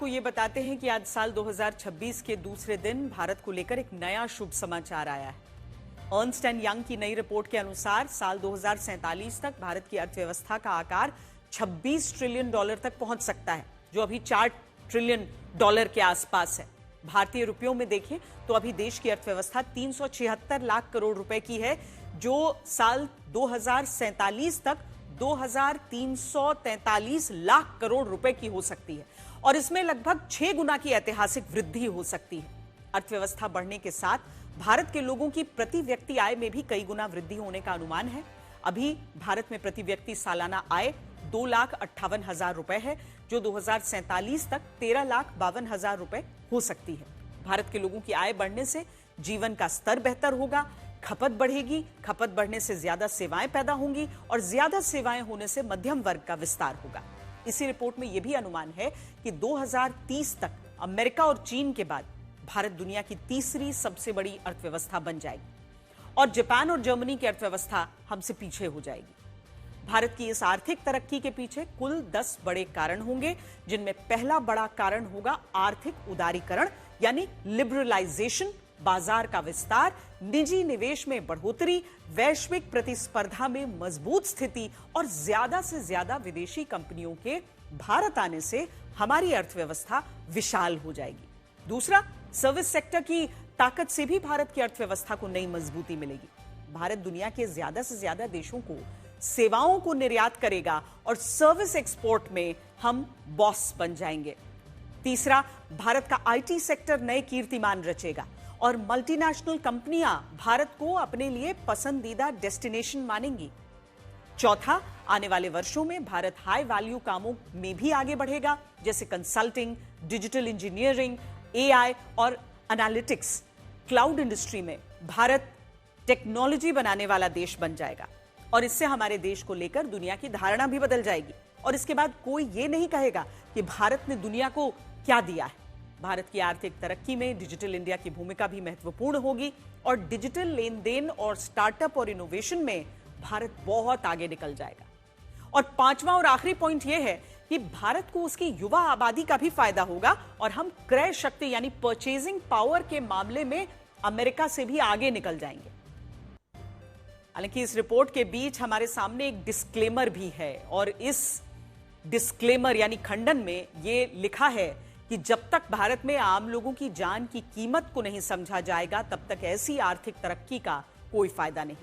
आपको ये बताते हैं कि आज साल 2026 के दूसरे दिन भारत को लेकर एक नया शुभ समाचार आया है। अर्नस्ट एंड यंग की नई रिपोर्ट के अनुसार साल 2047 तक भारत की अर्थव्यवस्था का आकार 26 ट्रिलियन डॉलर तक पहुंच सकता है, जो अभी 4 ट्रिलियन डॉलर के आसपास है। भारतीय रुपयों में देखें तो अभी देश की अर्थव्यवस्था 376 लाख करोड़ रुपए की है, जो साल 2047 तक 2343 लाख करोड़ रुपए की हो सकती है और इसमें लगभग 6 गुना की ऐतिहासिक वृद्धि हो सकती है। अर्थव्यवस्था बढ़ने के साथ भारत के लोगों की प्रति व्यक्ति आय में भी कई गुना वृद्धि होने का अनुमान है। अभी भारत में प्रति व्यक्ति सालाना आय 2,58,000 रुपए है, जो 2047 तक 13,52,000 रुपए हो सकती है। भारत के लोगों की आय बढ़ने से जीवन का स्तर बेहतर होगा, खपत बढ़ेगी, खपत बढ़ने से ज्यादा सेवाएं पैदा होंगी और ज्यादा सेवाएं होने से मध्यम वर्ग का विस्तार होगा। इसी रिपोर्ट में यह भी अनुमान है कि 2030 तक अमेरिका और चीन के बाद भारत दुनिया की तीसरी सबसे बड़ी अर्थव्यवस्था बन जाएगी और जापान और जर्मनी की अर्थव्यवस्था हमसे पीछे हो जाएगी। भारत की इस आर्थिक तरक्की के पीछे कुल 10 बड़े कारण होंगे, जिनमें पहला बड़ा कारण होगा आर्थिक उदारीकरण यानी लिबरलाइजेशन, बाजार का विस्तार, निजी निवेश में बढ़ोतरी, वैश्विक प्रतिस्पर्धा में मजबूत स्थिति और ज्यादा से ज्यादा विदेशी कंपनियों के भारत आने से हमारी अर्थव्यवस्था विशाल हो जाएगी। दूसरा, सर्विस सेक्टर की ताकत से भी भारत की अर्थव्यवस्था को नई मजबूती मिलेगी। भारत दुनिया के ज्यादा से ज्यादा देशों को सेवाओं को निर्यात करेगा और सर्विस एक्सपोर्ट में हम बॉस बन जाएंगे। तीसरा, भारत का आईटी सेक्टर नए कीर्तिमान रचेगा और मल्टीनेशनल कंपनियां भारत को अपने लिए पसंदीदा डेस्टिनेशन मानेंगी। चौथा, आने वाले वर्षों में भारत हाई वैल्यू कामों में भी आगे बढ़ेगा, जैसे कंसल्टिंग, डिजिटल इंजीनियरिंग, एआई और एनालिटिक्स। क्लाउड इंडस्ट्री में भारत टेक्नोलॉजी बनाने वाला देश बन जाएगा और इससे हमारे देश को लेकर दुनिया की धारणा भी बदल जाएगी और इसके बाद कोई ये नहीं कहेगा कि भारत ने दुनिया को क्या दिया है। भारत की आर्थिक तरक्की में डिजिटल इंडिया की भूमिका भी महत्वपूर्ण होगी और डिजिटल लेन देन और स्टार्टअप और इनोवेशन में भारत बहुत आगे निकल जाएगा। और पांचवा और आखिरी पॉइंट यह है कि भारत को उसकी युवा आबादी का भी फायदा होगा और हम क्रय शक्ति यानी परचेजिंग पावर के मामले में अमेरिका से भी आगे निकल जाएंगे। हालांकि इस रिपोर्ट के बीच हमारे सामने एक डिस्क्लेमर भी है और इस डिस्क्लेमर यानी खंडन में यह लिखा है कि जब तक भारत में आम लोगों की जान की कीमत को नहीं समझा जाएगा, तब तक ऐसी आर्थिक तरक्की का कोई फायदा नहीं।